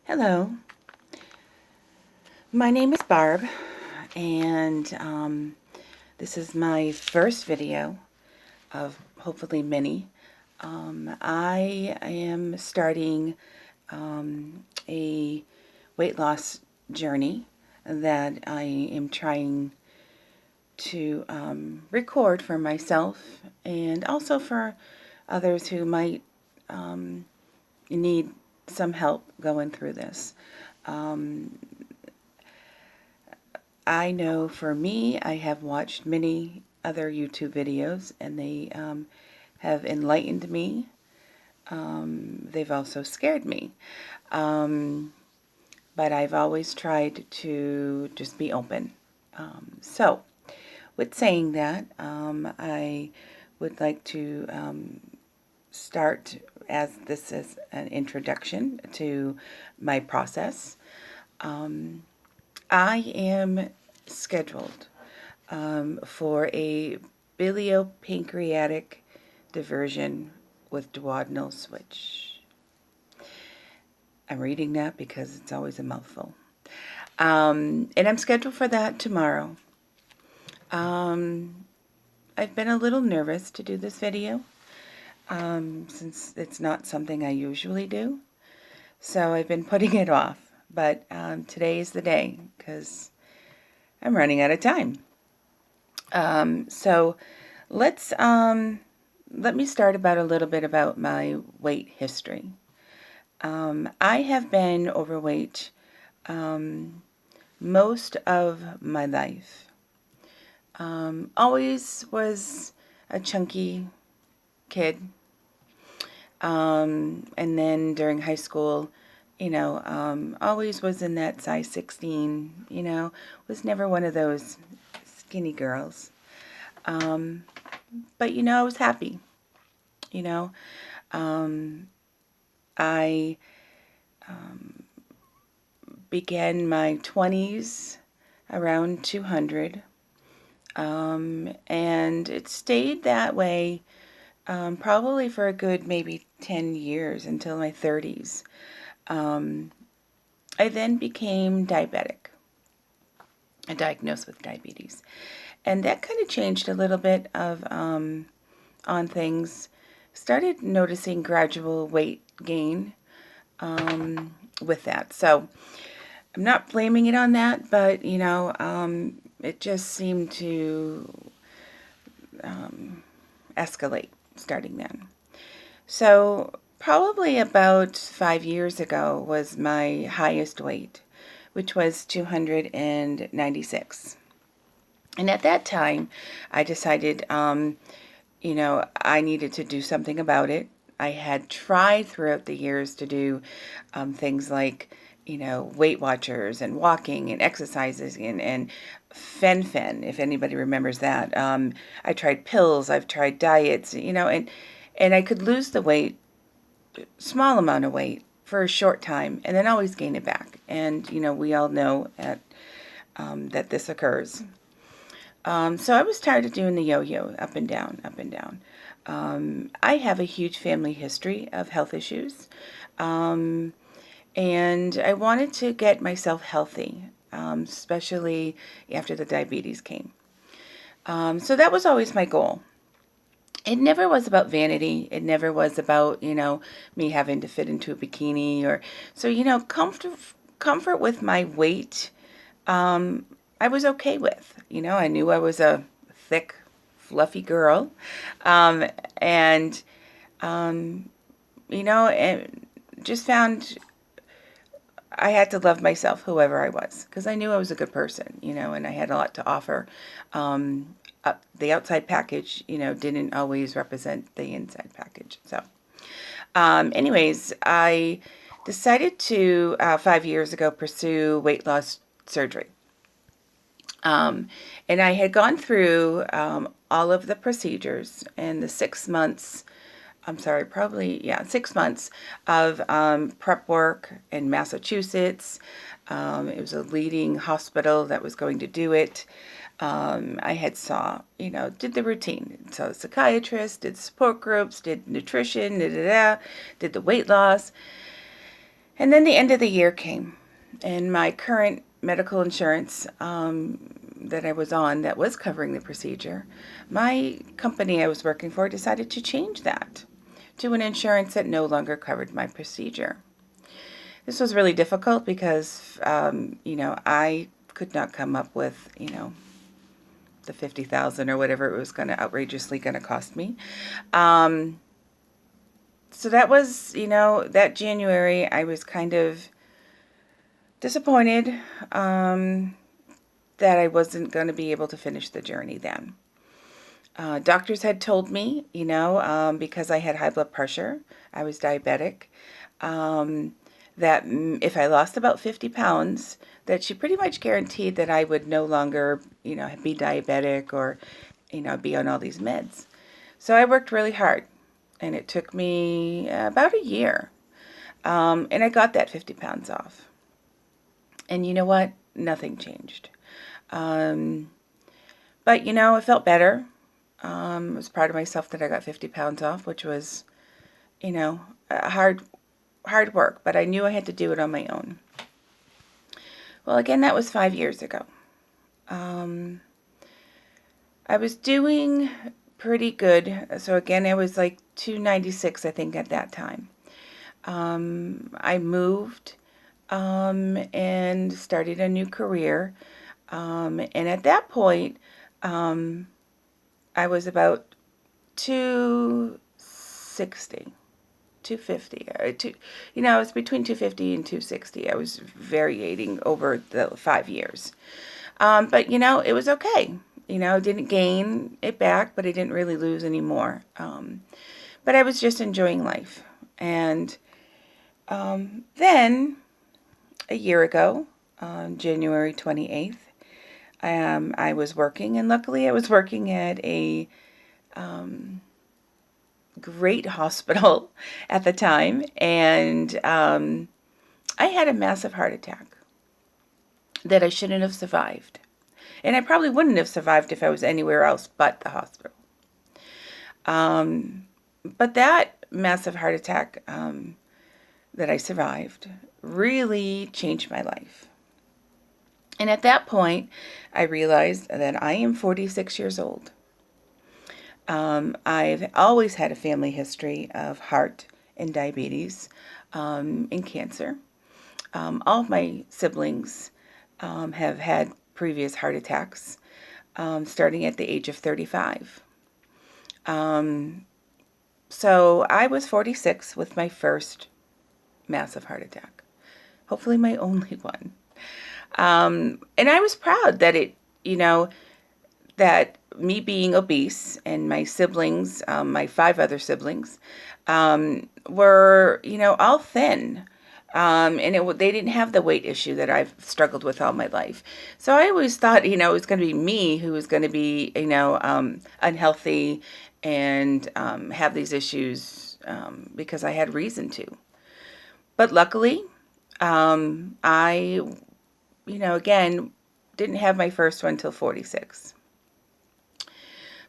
Hello, my name is Barb, and this is my first video of hopefully many. I am starting a weight loss journey that I am trying to record for myself and also for others who might need some help going through this. I know for me, I have watched many other YouTube videos and they have enlightened me. They've also scared me. But I've always tried to just be open. So, with saying that, I would like to start as this is an introduction to my process. I am scheduled for a biliopancreatic diversion with duodenal switch. I'm reading that because it's always a mouthful. And I'm scheduled for that tomorrow. I've been a little nervous to do this video since it's not something I usually do. So I've been putting it off. But today is the day because I'm running out of time. So let me start about a little bit about my weight history. I have been overweight most of my life. Always was a chunky kid. And then during high school, always was in that size 16, was never one of those skinny girls. But, I was happy, you know. I began my 20s around 200, and it stayed that way probably for a good maybe 10 years until my 30s. I then became diabetic, diagnosed with diabetes. And that kind of changed a little bit of on things. Started noticing gradual weight gain with that. So I'm not blaming it on that, but it just seemed to escalate starting then. So probably about 5 years ago was my highest weight, which was 296. And at that time, I decided, I needed to do something about it. I had tried throughout the years to do things like, Weight Watchers and walking and exercises and Fen-Phen, if anybody remembers that. I tried pills, I've tried diets, and I could lose the weight, small amount of weight, for a short time, and then always gain it back. And, we all know that this occurs. So I was tired of doing the yo-yo, up and down, up and down. I have a huge family history of health issues, and I wanted to get myself healthy, especially after the diabetes came. So that was always my goal. It never was about vanity. It never was about, me having to fit into a bikini or so, comfort with my weight. I was okay with. I knew I was a thick, fluffy girl. And, and just found I had to love myself, whoever I was, because I knew I was a good person, and I had a lot to offer. The outside package, didn't always represent the inside package. So, anyways, I decided to, 5 years ago, pursue weight loss surgery. And I had gone through all of the procedures and the 6 months, 6 months of prep work in Massachusetts. It was a leading hospital that was going to do it. I had did the routine. So psychiatrist, did support groups, did nutrition, did the weight loss. And then the end of the year came, and my current medical insurance that I was on that was covering the procedure, my company I was working for decided to change that to an insurance that no longer covered my procedure. This was really difficult because, I could not come up with, the 50,000 or whatever it was outrageously going to cost me. So that was, that January, I was kind of disappointed that I wasn't going to be able to finish the journey then. Doctors had told me, because I had high blood pressure, I was diabetic, that if I lost about 50 pounds, that she pretty much guaranteed that I would no longer, be diabetic or, be on all these meds. So I worked really hard, and it took me about a year, and I got that 50 pounds off. And you know what? Nothing changed. But, I felt better. I was proud of myself that I got 50 pounds off, which was, hard work, but I knew I had to do it on my own. Well, again, that was 5 years ago. I was doing pretty good. So again, I was like 296, I think, at that time. I moved and started a new career. And at that point, I was about 260, 250. I was between 250 and 260. I was variating over the 5 years. But, it was okay. Didn't gain it back, but I didn't really lose any more. But I was just enjoying life. And then, a year ago, on January 28th, I was working, and luckily I was working at a great hospital at the time, and I had a massive heart attack that I shouldn't have survived. And I probably wouldn't have survived if I was anywhere else but the hospital. But that massive heart attack that I survived really changed my life. And at that point, I realized that I am 46 years old. I've always had a family history of heart and diabetes and cancer. All of my siblings have had previous heart attacks starting at the age of 35. So I was 46 with my first massive heart attack. Hopefully my only one. And I was proud that that me being obese and my siblings, my 5 other siblings, were, all thin. And they didn't have the weight issue that I've struggled with all my life. So I always thought, it was going to be me who was going to be, unhealthy and have these issues because I had reason to. But luckily, I, again, didn't have my first one till 46.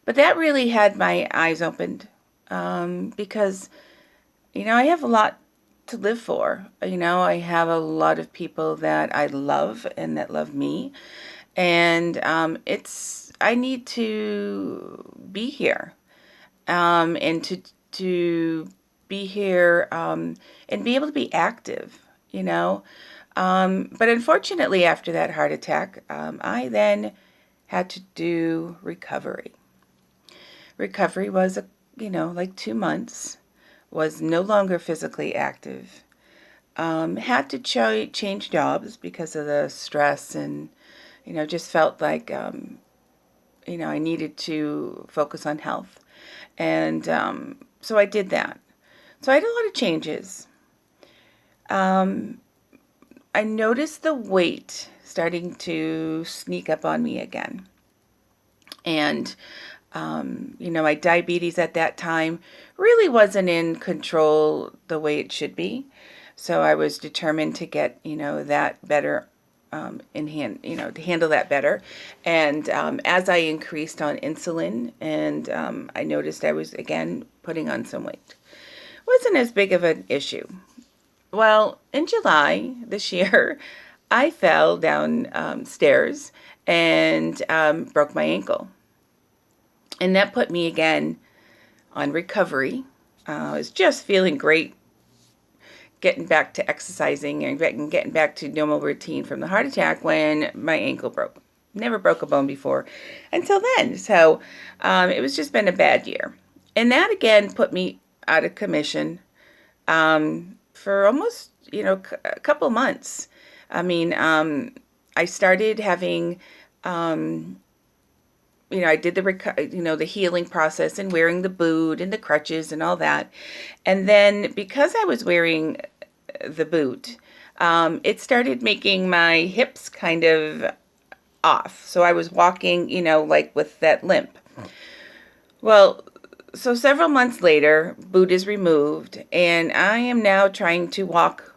But that really had my eyes opened because, I have a lot to live for. I have a lot of people that I love and that love me. And I need to be here and to be here and be able to be active, But unfortunately, after that heart attack, I then had to do recovery. Recovery was, like 2 months, was no longer physically active, had to change jobs because of the stress and, just felt like, I needed to focus on health. And so I did that. So I had a lot of changes. I noticed the weight starting to sneak up on me again. And my diabetes at that time really wasn't in control the way it should be. So I was determined to get, that better in hand, to handle that better. And as I increased on insulin and I noticed I was, again, putting on some weight. Wasn't as big of an issue. Well, in July this year, I fell down stairs and broke my ankle. And that put me again on recovery. I was just feeling great, getting back to exercising and getting back to normal routine from the heart attack when my ankle broke. Never broke a bone before until then. So it was just been a bad year. And that again put me out of commission for almost, a couple months. I mean, I started having, I did the healing process and wearing the boot and the crutches and all that. And then because I was wearing the boot, it started making my hips kind of off. So I was walking, like with that limp. Well, so several months later, boot is removed, and I am now trying to walk.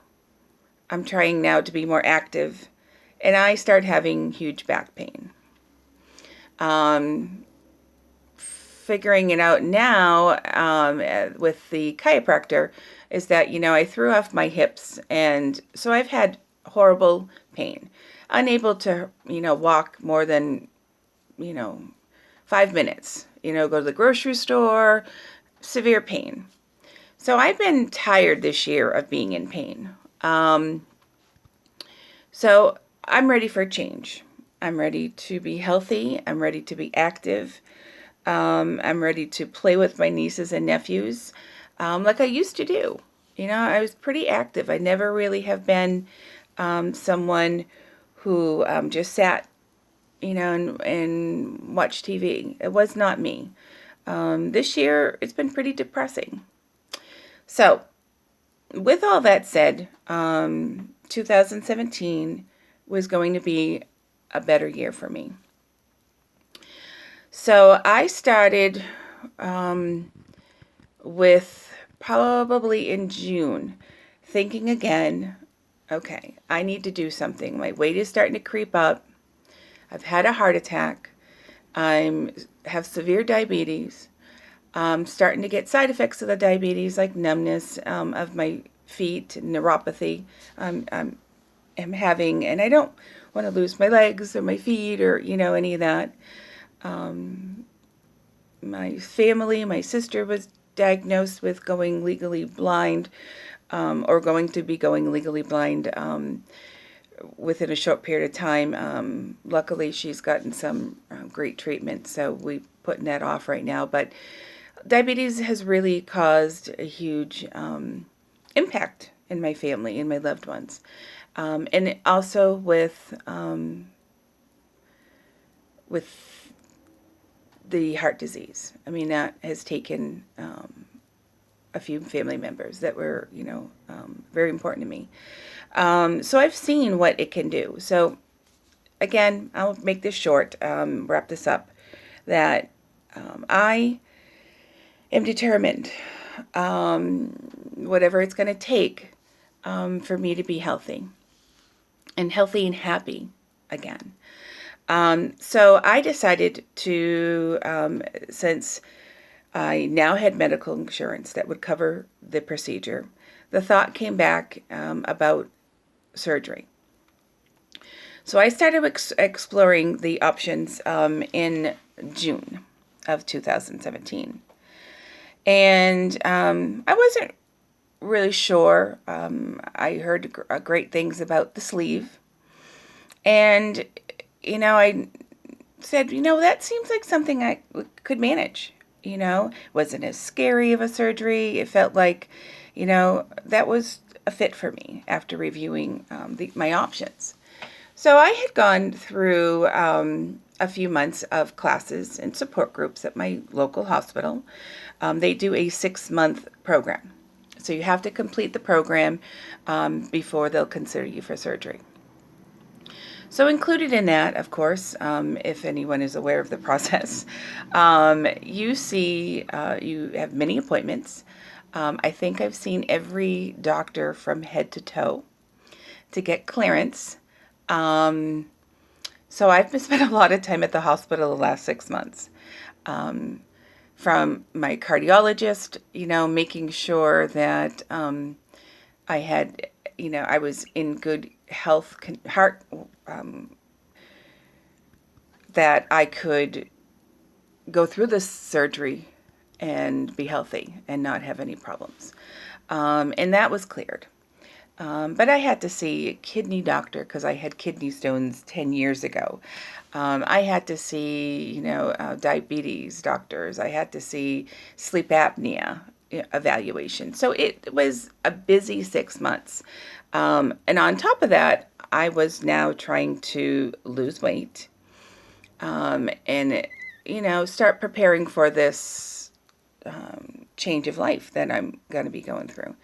I'm trying now to be more active, and I start having huge back pain. Figuring it out now with the chiropractor is that, I threw off my hips, and so I've had horrible pain. Unable to, walk more than, 5 minutes. Go to the grocery store, severe pain. So I've been tired this year of being in pain. So I'm ready for a change. I'm ready to be healthy. I'm ready to be active. I'm ready to play with my nieces and nephews like I used to do. I was pretty active. I never really have been someone who just sat, and watched TV. It was not me. This year, it's been pretty depressing. So, with all that said, 2017 was going to be a better year for me. So I started with probably in June, thinking again, okay, I need to do something. My weight is starting to creep up. I've had a heart attack. I have severe diabetes. I'm starting to get side effects of the diabetes, like numbness of my feet, neuropathy. I'm having, and I don't want to lose my legs or my feet or any of that. My family, my sister was diagnosed with going legally blind, or going to be going legally blind within a short period of time. Luckily, she's gotten some great treatment, so we're putting that off right now. But diabetes has really caused a huge impact in my family and my loved ones. And also with the heart disease. I mean, that has taken a few family members that were, very important to me. So I've seen what it can do. So again, I'll make this short, wrap this up, that I am determined, whatever it's going to take for me to be healthy and happy again. So I decided to, since I now had medical insurance that would cover the procedure, the thought came back about surgery. So I started exploring the options in June of 2017. And I wasn't really sure. I heard great things about the sleeve. And, I said, that seems like something I could manage. Wasn't as scary of a surgery. It felt like, that was a fit for me after reviewing my options. So I had gone through a few months of classes and support groups at my local hospital. They do a 6-month program. So you have to complete the program before they'll consider you for surgery. So included in that, of course, if anyone is aware of the process, you have many appointments. I think I've seen every doctor from head to toe to get clearance. So I've spent a lot of time at the hospital the last 6 months. From my cardiologist, making sure that I had I was in good health, heart, that I could go through this surgery and be healthy and not have any problems. And that was cleared. But I had to see a kidney doctor because I had kidney stones 10 years ago. I had to see, diabetes doctors. I had to see sleep apnea evaluation. So it was a busy 6 months. And on top of that, I was now trying to lose weight, and, start preparing for this change of life that I'm going to be going through.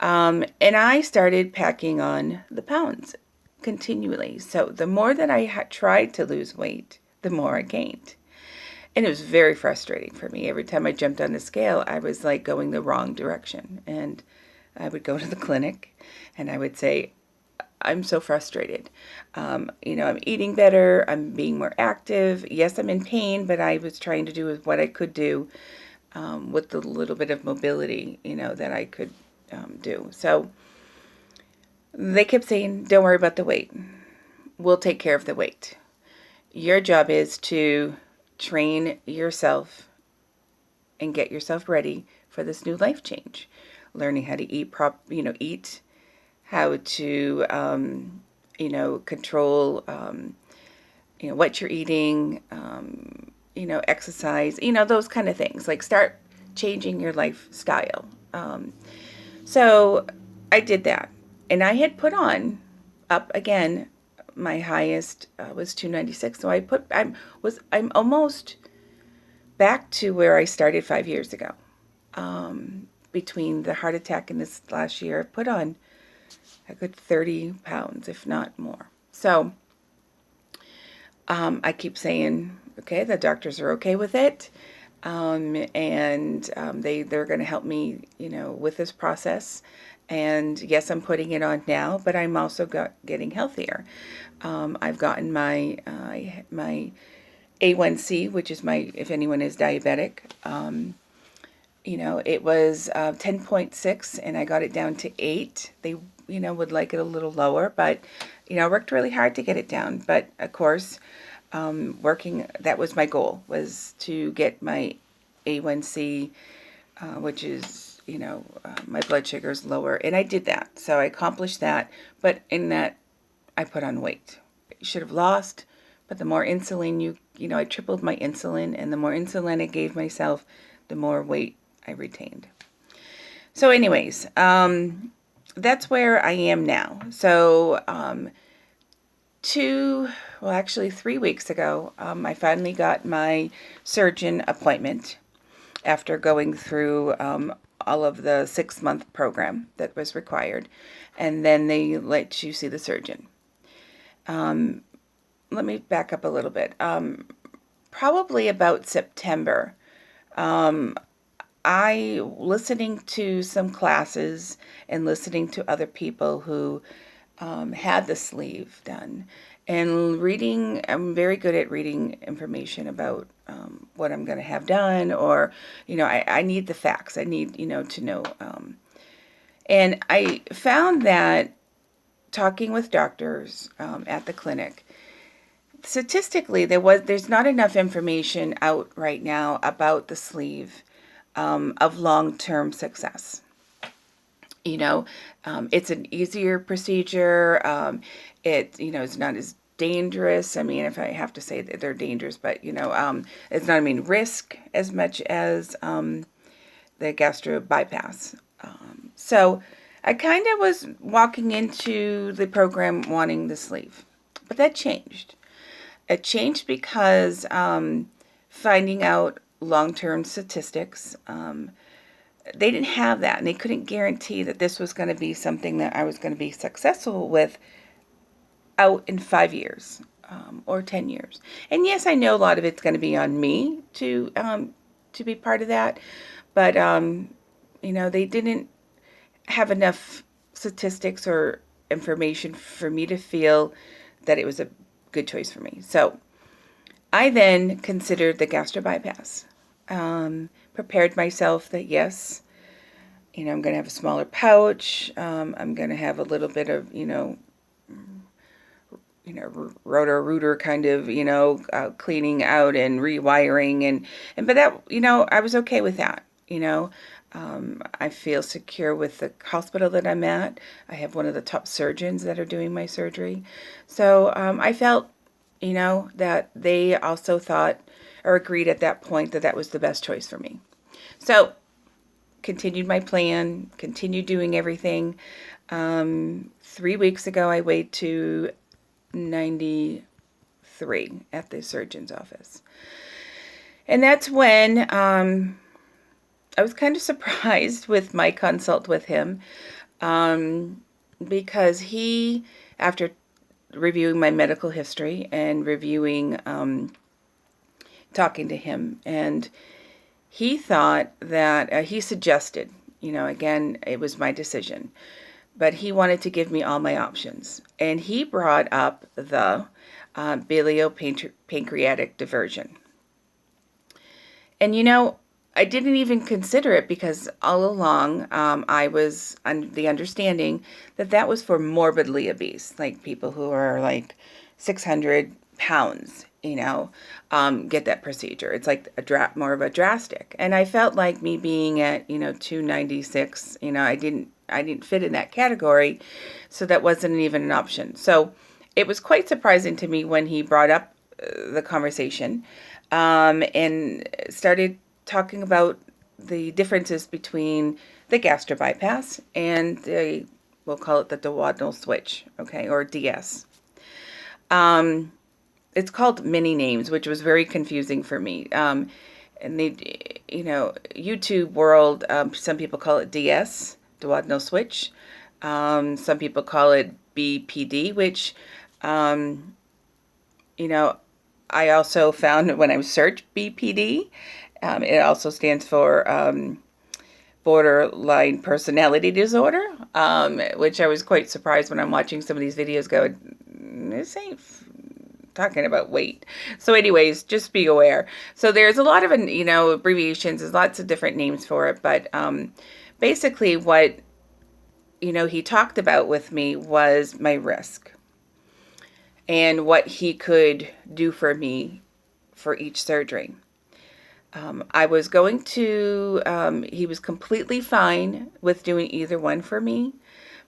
And I started packing on the pounds continually. So the more that I tried to lose weight, the more I gained. And it was very frustrating for me. Every time I jumped on the scale, I was like going the wrong direction. And I would go to the clinic and I would say, I'm so frustrated. I'm eating better. I'm being more active. Yes, I'm in pain, but I was trying to do what I could do with the little bit of mobility, that I could do. So they kept saying, don't worry about the weight. We'll take care of the weight. Your job is to train yourself and get yourself ready for this new life change. Learning how to eat eat, how to, control, what you're eating, exercise, those kind of things. Like start changing your lifestyle. So I did that. And I had put on up again. My highest was 296. So I'm almost back to where I started 5 years ago. Between the heart attack and this last year, I put on a good 30 pounds, if not more. So I keep saying, okay, the doctors are okay with it. And they're going to help me, with this process. And yes, I'm putting it on now, but I'm also getting healthier. I've gotten my A1C, which is if anyone is diabetic, it was 10.6 and I got it down to 8. They, would like it a little lower, but, I worked really hard to get it down. But of course, that was my goal, was to get my A1C, which is, my blood sugar is lower. And I did that. So I accomplished that. But in that, I put on weight. I should have lost, but the more insulin I tripled my insulin, and the more insulin I gave myself, the more weight I retained. So anyways, that's where I am now. So 3 weeks ago, I finally got my surgeon appointment after going through all of the 6-month program that was required. And then they let you see the surgeon. Let me back up a little bit. Probably about September, I listening to some classes and listening to other people who had the sleeve done and reading. I'm very good at reading information about what I'm going to have done, or, I need the facts. I need, to know. And I found that talking with doctors at the clinic, statistically, there's not enough information out right now about the sleeve of long-term success. It's an easier procedure. It's not as dangerous. I mean, if I have to say that they're dangerous, but, it's not, risk as much as the gastro bypass. So I kind of was walking into the program wanting the sleeve, but that changed. It changed because finding out long-term statistics, they didn't have that, and they couldn't guarantee that this was going to be something that I was going to be successful with out in 5 years or 10 years. And yes, I know a lot of it's going to be on me to be part of that, but they didn't have enough statistics or information for me to feel that it was a good choice for me. So I then considered the gastro bypass. Prepared myself that yes, I'm going to have a smaller pouch. I'm going to have a little bit of, rotor rooter kind of, cleaning out and rewiring but that, I was okay with that. I feel secure with the hospital that I'm at. I have one of the top surgeons that are doing my surgery. So I felt, that they also thought or agreed at that point that that was the best choice for me. So continued my plan, continued doing everything. 3 weeks ago, I weighed to 93 at the surgeon's office. And that's when I was kind of surprised with my consult with him because he, after reviewing my medical history and reviewing, talking to him, and he thought that, he suggested, again, it was my decision, but he wanted to give me all my options. And he brought up the biliopancreatic diversion. And I didn't even consider it because all along I was under the understanding that that was for morbidly obese, like people who are like 600 pounds, get that procedure. It's like more of a drastic. And I felt like me being at, 296, I didn't fit in that category, so that wasn't even an option. So it was quite surprising to me when he brought up the conversation and started talking about the differences between the gastro bypass and we'll call it the duodenal switch, okay, or DS. It's called many names, which was very confusing for me. And they, YouTube world, some people call it DS, duodenal switch. Some people call it BPD, which, I also found when I searched BPD, it also stands for borderline personality disorder, which I was quite surprised when I'm watching some of these videos go, this ain't talking about weight. So anyways, just be aware. So there's a lot of, abbreviations, there's lots of different names for it, but basically what, he talked about with me was my risk and what he could do for me for each surgery. I was going to, he was completely fine with doing either one for me,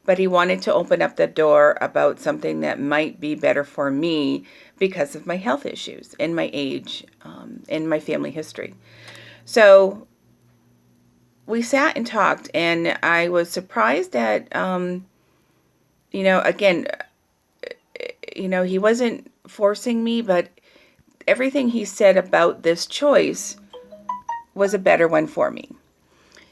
but he wanted to open up the door about something that might be better for me because of my health issues and my age and my family history. So we sat and talked, and I was surprised at, again, he wasn't forcing me, but everything he said about this choice was a better one for me.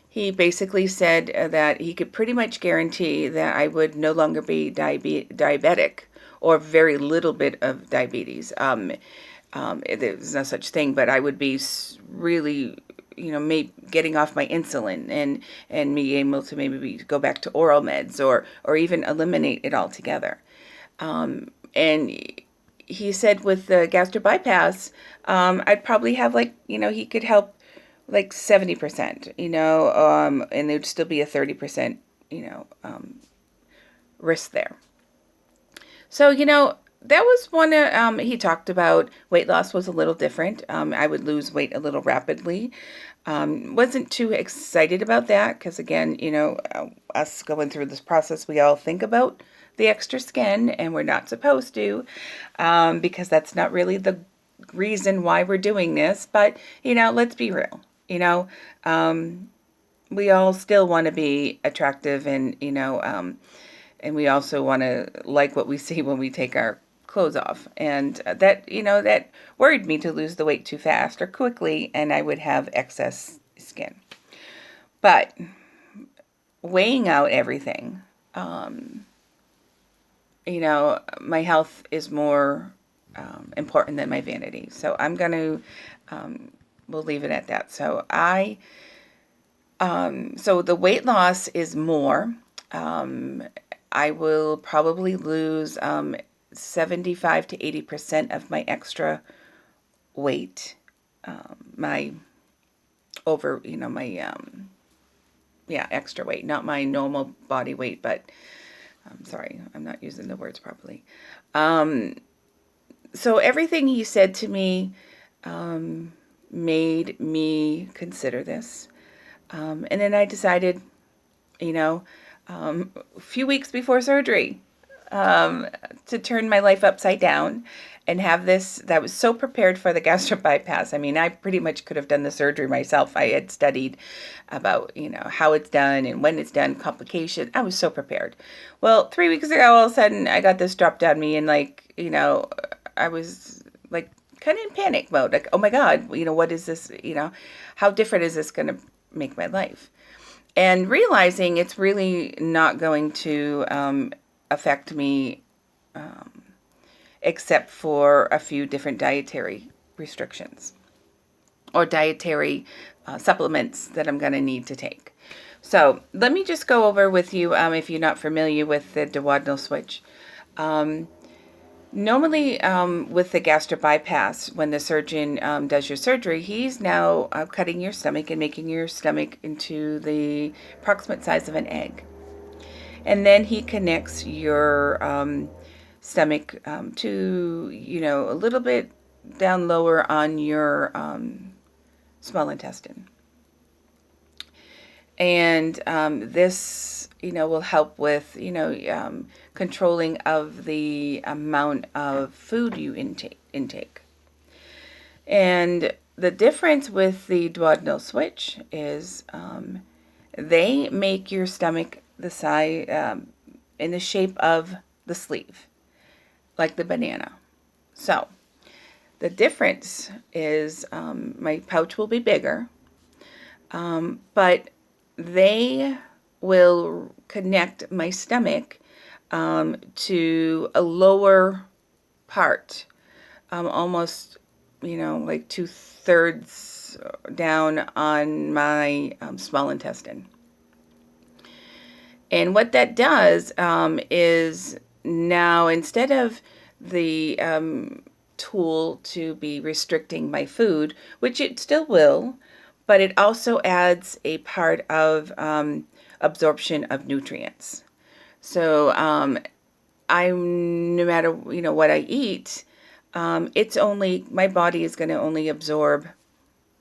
He basically said that he could pretty much guarantee that I would no longer be diabetic or very little bit of diabetes. There's no such thing, but I would be really, getting off my insulin and me able to maybe go back to oral meds or even eliminate it altogether. And he said with the gastric bypass, I'd probably have he could help like 70%, and there'd still be a 30%, risk there. So, that was one, he talked about weight loss was a little different. I would lose weight a little rapidly. Wasn't too excited about that because, again, us going through this process, we all think about the extra skin, and we're not supposed to because that's not really the reason why we're doing this. But, let's be real. We all still want to be attractive and we also want to like what we see when we take our clothes off. And that worried me to lose the weight too fast or quickly, and I would have excess skin. But weighing out everything, my health is more important than my vanity. So I'm going to, we'll leave it at that. So so the weight loss is more. I will probably lose 75 to 80% of my extra weight. My yeah, extra weight, not my normal body weight, but I'm sorry, I'm not using the words properly. So everything he said to me made me consider this. And then I decided, you know, a few weeks before surgery, to turn my life upside down and have this. That was so prepared for the gastric bypass. I mean, I pretty much could have done the surgery myself. I had studied about, how it's done and when it's done, complications. I was so prepared. Well, 3 weeks ago, all of a sudden, I got this dropped on me, and I was like kind of in panic mode. Like, oh my God, what is this? How different is this going to make my life? And realizing it's really not going to affect me, except for a few different dietary restrictions or dietary supplements that I'm going to need to take. So let me just go over with you, if you're not familiar with the duodenal switch. Normally, with the gastric bypass, when the surgeon does your surgery, he's now cutting your stomach and making your stomach into the approximate size of an egg. And then he connects your stomach to, a little bit down lower on your small intestine. And this, will help with, controlling of the amount of food you intake. And the difference with the duodenal switch is they make your stomach the size, in the shape of the sleeve, like the banana. So the difference is my pouch will be bigger, but they will connect my stomach to a lower part, almost, like 2/3 down on my small intestine. And what that does is now, instead of the tool to be restricting my food, which it still will, but it also adds a part of absorption of nutrients. So no matter what I eat, it's only, my body is going to only absorb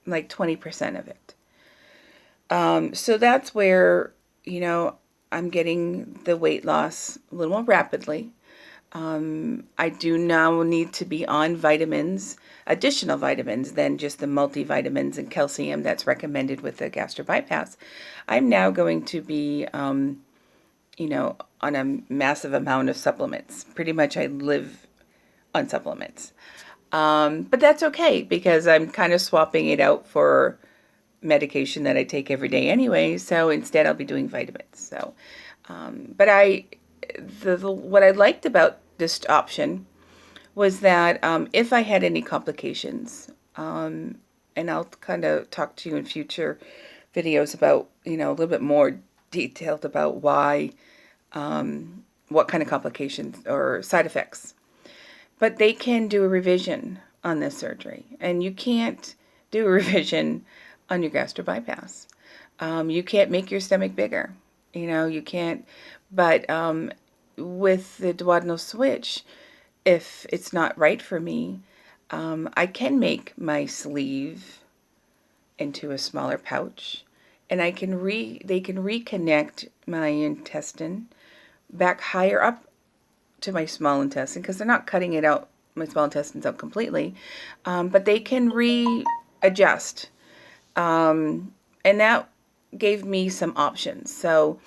like 20% of it. So that's where I'm getting the weight loss a little more rapidly. I do now need to be on vitamins, additional vitamins than just the multivitamins and calcium that's recommended with the gastric bypass. I'm now going to be, on a massive amount of supplements. Pretty much I live on supplements. But that's okay, because I'm kind of swapping it out for medication that I take every day anyway. So instead I'll be doing vitamins. So, but what I liked about this option was that if I had any complications, and I'll kind of talk to you in future videos about, a little bit more detailed about why, what kind of complications or side effects. But they can do a revision on this surgery, and you can't do a revision on your gastric bypass. You can't make your stomach bigger. You can't. But with the duodenal switch, if it's not right for me, I can make my sleeve into a smaller pouch, and they can reconnect my intestine back higher up to my small intestine, because they're not cutting it out, my small intestines out completely, but they can readjust, and that gave me some options. So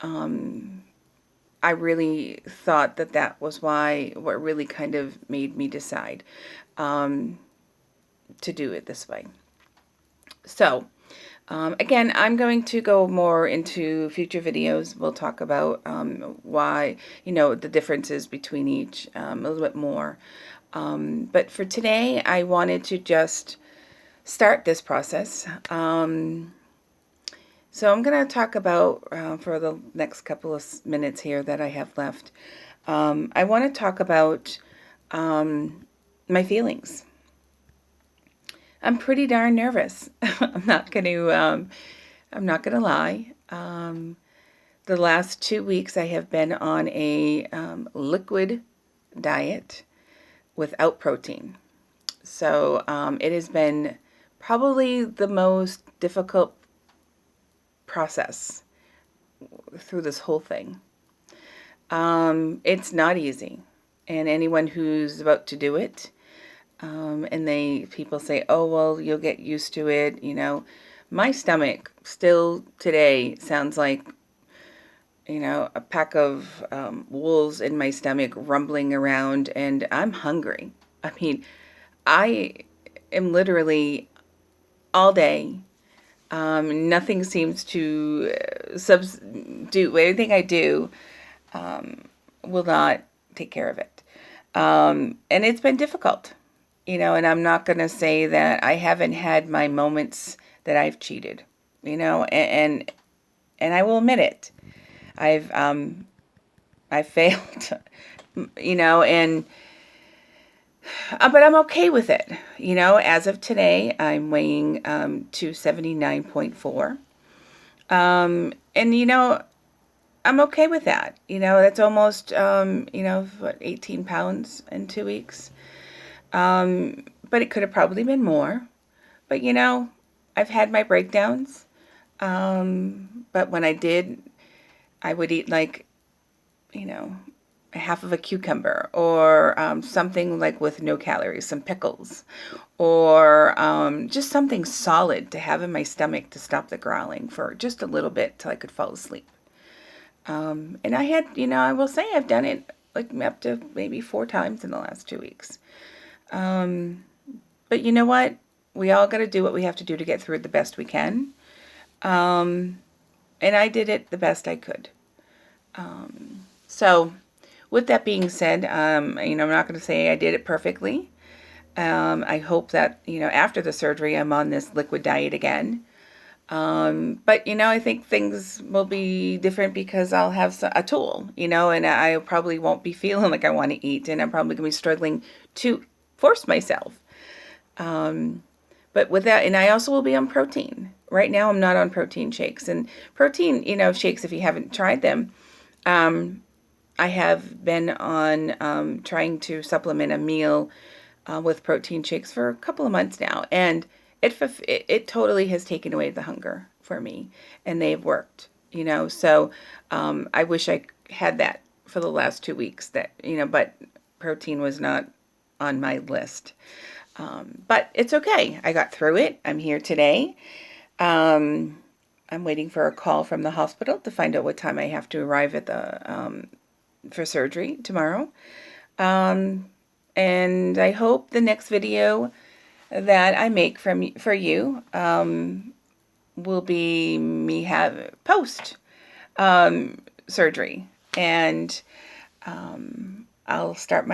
I really thought that was what really kind of made me decide to do it this way. So again, I'm going to go more into future videos. We'll talk about why, the differences between each a little bit more. But for today, I wanted to just start this process. So I'm going to talk about, for the next couple of minutes here that I have left, I want to talk about my feelings. I'm pretty darn nervous. I'm not going to lie. The last 2 weeks I have been on a liquid diet without protein. So it has been probably the most difficult process through this whole thing. It's not easy. And anyone who's about to do it, and people say, oh, well, you'll get used to it. My stomach still today sounds like, a pack of wolves in my stomach rumbling around, and I'm hungry. I mean, I am literally all day. Nothing seems to substitute. Everything I do will not take care of it. And it's been difficult, and I'm not going to say that I haven't had my moments that I've cheated, and I will admit it. I failed, and but I'm okay with it. As of today, I'm weighing 279.4. And I'm okay with that. That's almost 18 pounds in 2 weeks. But it could have probably been more. But I've had my breakdowns. But when I did, I would eat like, half of a cucumber, or something like with no calories, some pickles, or just something solid to have in my stomach to stop the growling for just a little bit till I could fall asleep. And I had, I will say I've done it like up to maybe 4 times in the last 2 weeks. But you know what? We all got to do what we have to do to get through it the best we can. And I did it the best I could. So with that being said, I'm not going to say I did it perfectly. I hope that, after the surgery, I'm on this liquid diet again. But, I think things will be different because I'll have a tool, and I probably won't be feeling like I want to eat, and I'm probably going to be struggling to force myself. But with that, and I also will be on protein. Right now, I'm not on protein shakes. And protein, shakes, if you haven't tried them, I have been on trying to supplement a meal with protein shakes for a couple of months now. And it totally has taken away the hunger for me. And they've worked, So I wish I had that for the last 2 weeks. But protein was not on my list. But it's okay. I got through it. I'm here today. I'm waiting for a call from the hospital to find out what time I have to arrive at the for surgery tomorrow. And I hope the next video that I make for you will be me post surgery, and I'll start my